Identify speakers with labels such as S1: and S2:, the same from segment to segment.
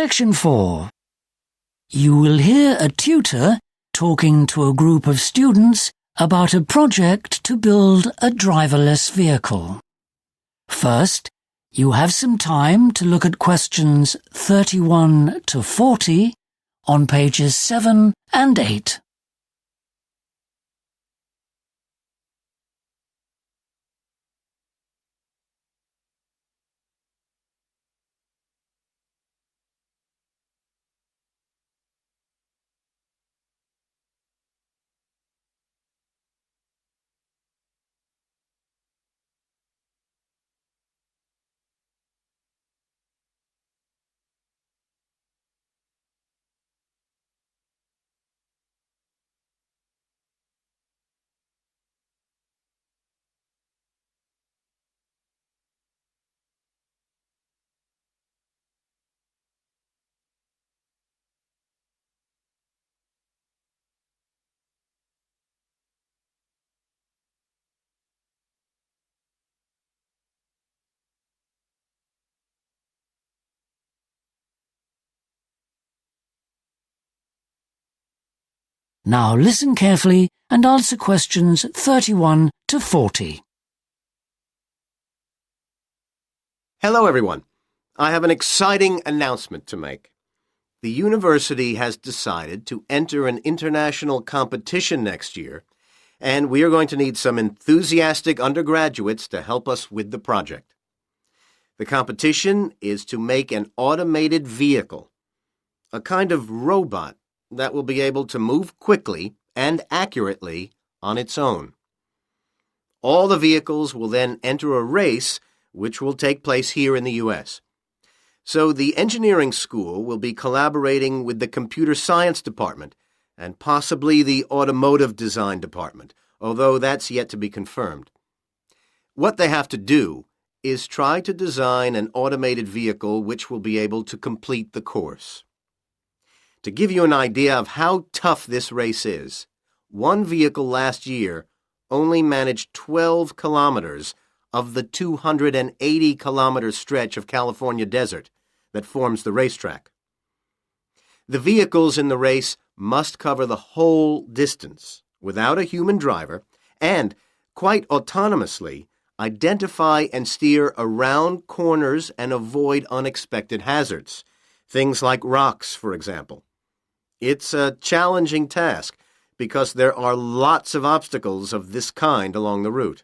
S1: Section 4. You will hear a tutor talking to a group of students about a project to build a driverless vehicle. First, you have some time to look at questions 31 to 40 on pages 7 and 8. Now listen carefully and answer questions 31 to 40.
S2: Hello, everyone. I have an exciting announcement to make. The university has decided to enter an international competition next year, and we are going to need some enthusiastic undergraduates to help us with the project. The competition is to make an automated vehicle, a kind of robot that will be able to move quickly and accurately on its own. All the vehicles will then enter a race which will take place here in the U.S. So the engineering school will be collaborating with the computer science department and possibly the automotive design department, although that's yet to be confirmed. What they have to do is try to design an automated vehicle which will be able to complete the course. To give you an idea of how tough this race is, one vehicle last year only managed 12 kilometers of the 280-kilometer stretch of California desert that forms the racetrack. The vehicles in the race must cover the whole distance without a human driver and, quite autonomously, identify and steer around corners and avoid unexpected hazards, things like rocks, for example. It's a challenging task because there are lots of obstacles of this kind along the route.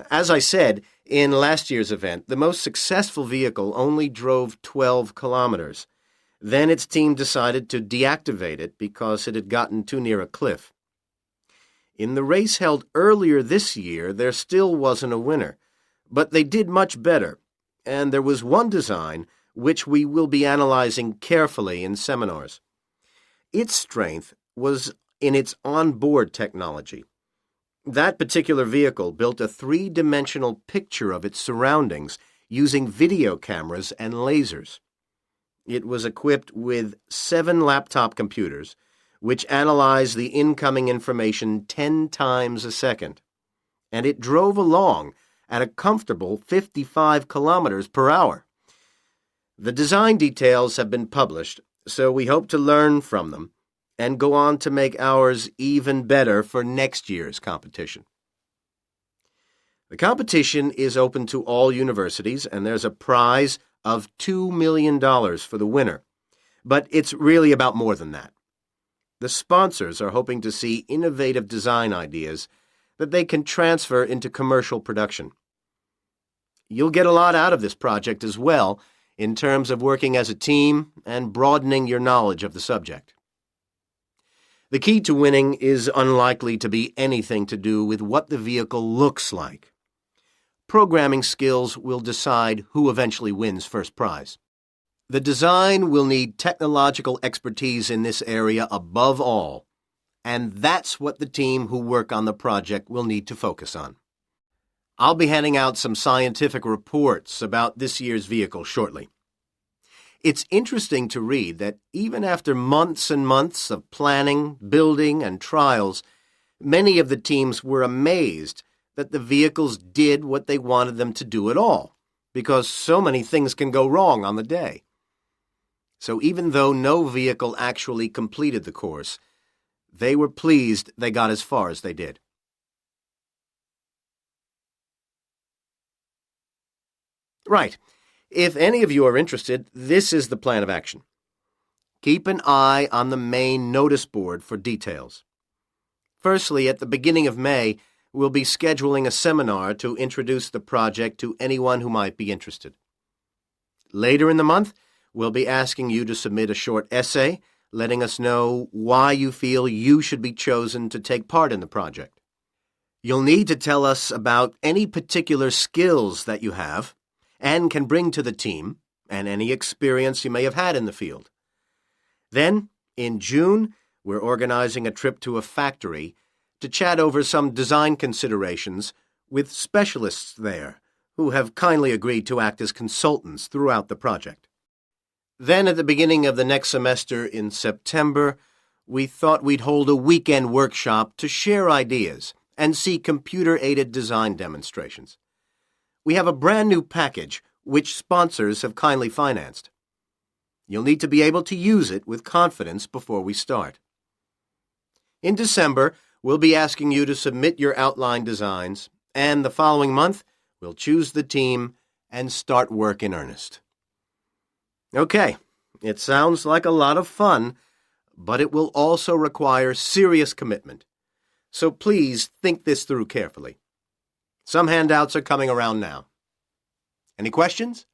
S2: As I said, in last year's event, the most successful vehicle only drove 12 kilometers. Then its team decided to deactivate it because it had gotten too near a cliff. In the race held earlier this year, there still wasn't a winner, but they did much better, and there was one design which we will be analyzing carefully in seminars. Its strength was in its onboard technology. That particular vehicle built a three-dimensional picture of its surroundings using video cameras and lasers. It was equipped with 7 laptop computers, which analyzed the incoming information 10 times a second, and it drove along at a comfortable 55 kilometers per hour. The design details have been published, so we hope to learn from them and go on to make ours even better for next year's competition. The competition is open to all universities, and there's a prize of $2 million for the winner. But it's really about more than that. The sponsors are hoping to see innovative design ideas that they can transfer into commercial production. You'll get a lot out of this project as well, in terms of working as a team and broadening your knowledge of the subject. The key to winning is unlikely to be anything to do with what the vehicle looks like. Programming skills will decide who eventually wins first prize. The design will need technological expertise in this area above all, and that's what the team who work on the project will need to focus on. I'll be handing out some scientific reports about this year's vehicle shortly. It's interesting to read that even after months and months of planning, building, and trials, many of the teams were amazed that the vehicles did what they wanted them to do at all, because so many things can go wrong on the day. So even though no vehicle actually completed the course, they were pleased they got as far as they did. Right. If any of you are interested, this is the plan of action. Keep an eye on the main notice board for details. Firstly, at the beginning of May, we'll be scheduling a seminar to introduce the project to anyone who might be interested. Later in the month, we'll be asking you to submit a short essay letting us know why you feel you should be chosen to take part in the project. You'll need to tell us about any particular skills that you have and can bring to the team, and any experience you may have had in the field. Then, in June, we're organizing a trip to a factory to chat over some design considerations with specialists there who have kindly agreed to act as consultants throughout the project. Then, at the beginning of the next semester in September, we thought we'd hold a weekend workshop to share ideas and see computer-aided design demonstrations. We have a brand new package which sponsors have kindly financed. You'll need to be able to use it with confidence before we start. In December, we'll be asking you to submit your outline designs, and the following month, we'll choose the team and start work in earnest. Okay, it sounds like a lot of fun, but it will also require serious commitment. So please think this through carefully. Some handouts are coming around now. Any questions?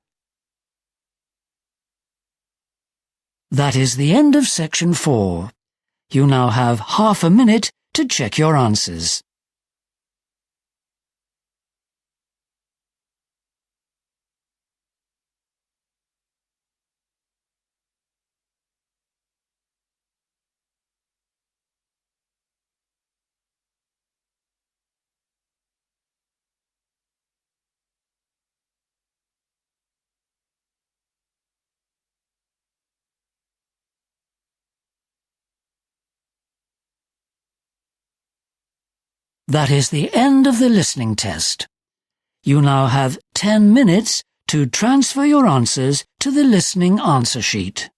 S1: That is the end of section 4. You now have half a minute to check your answers. That is the end of the listening test. You now have 10 minutes to transfer your answers to the listening answer sheet.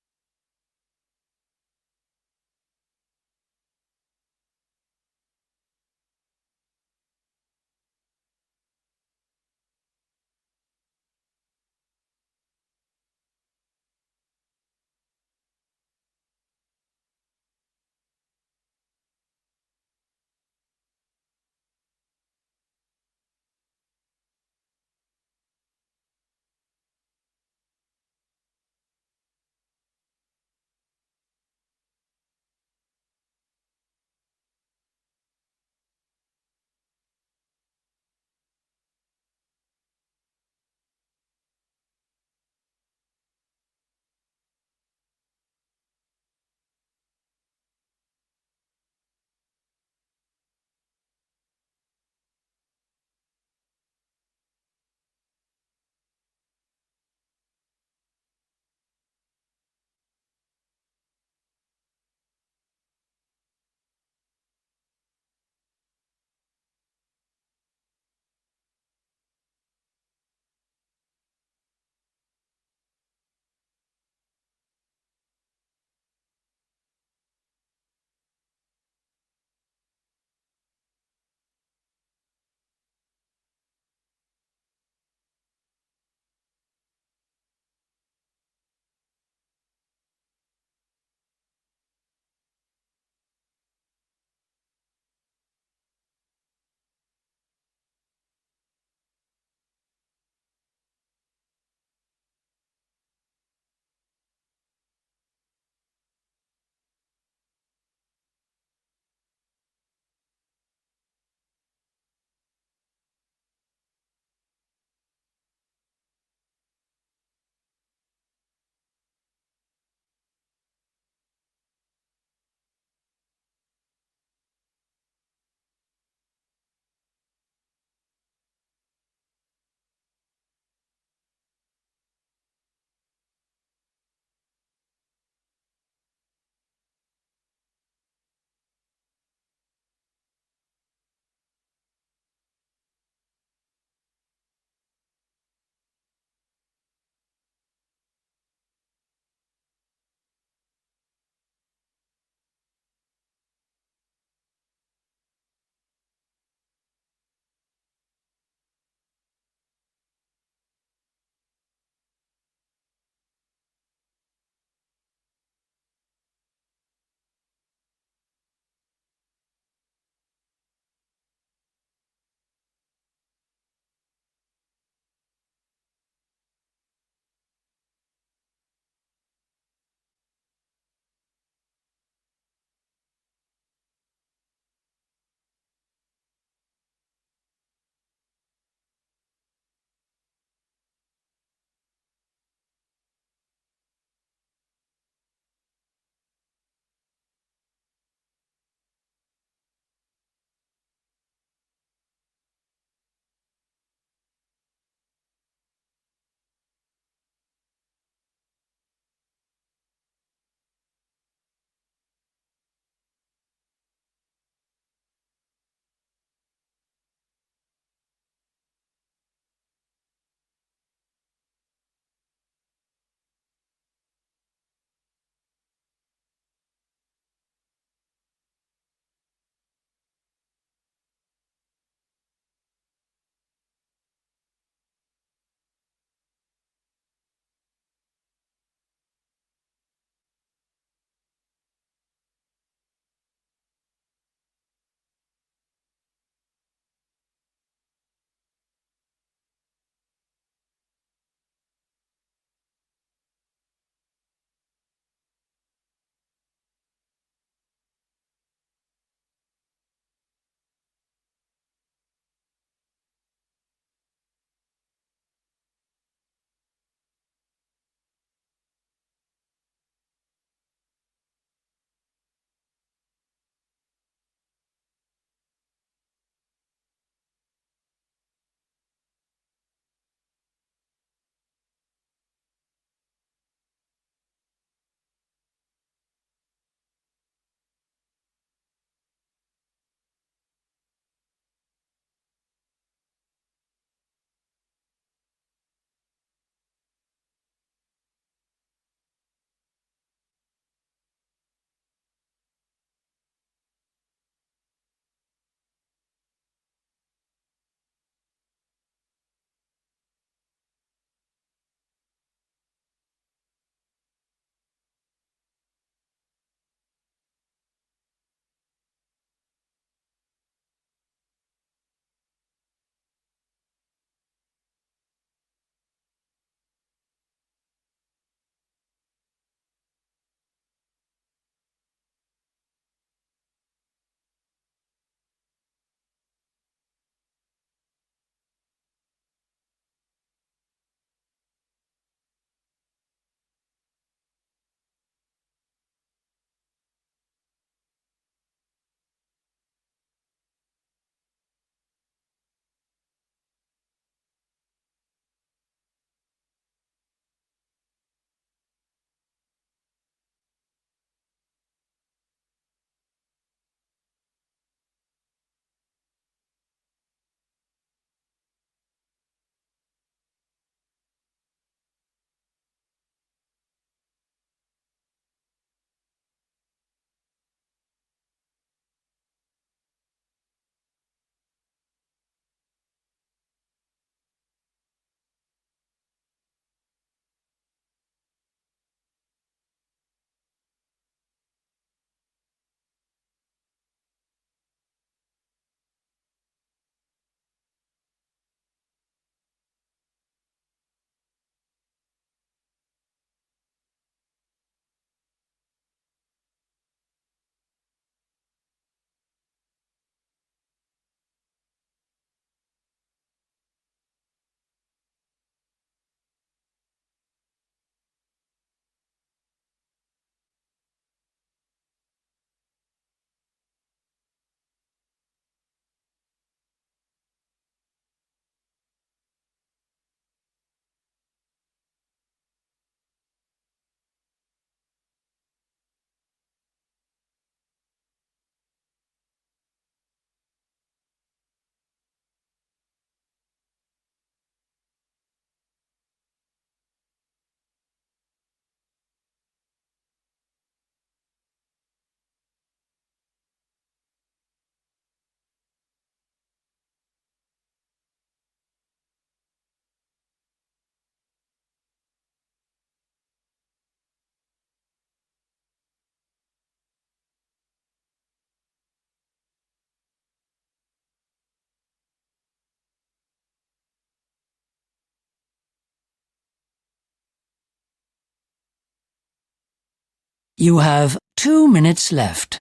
S1: You have 2 minutes left.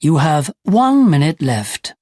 S1: You have 1 minute left.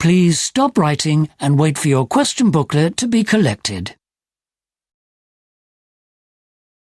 S1: Please stop writing and wait for your question booklet to be collected.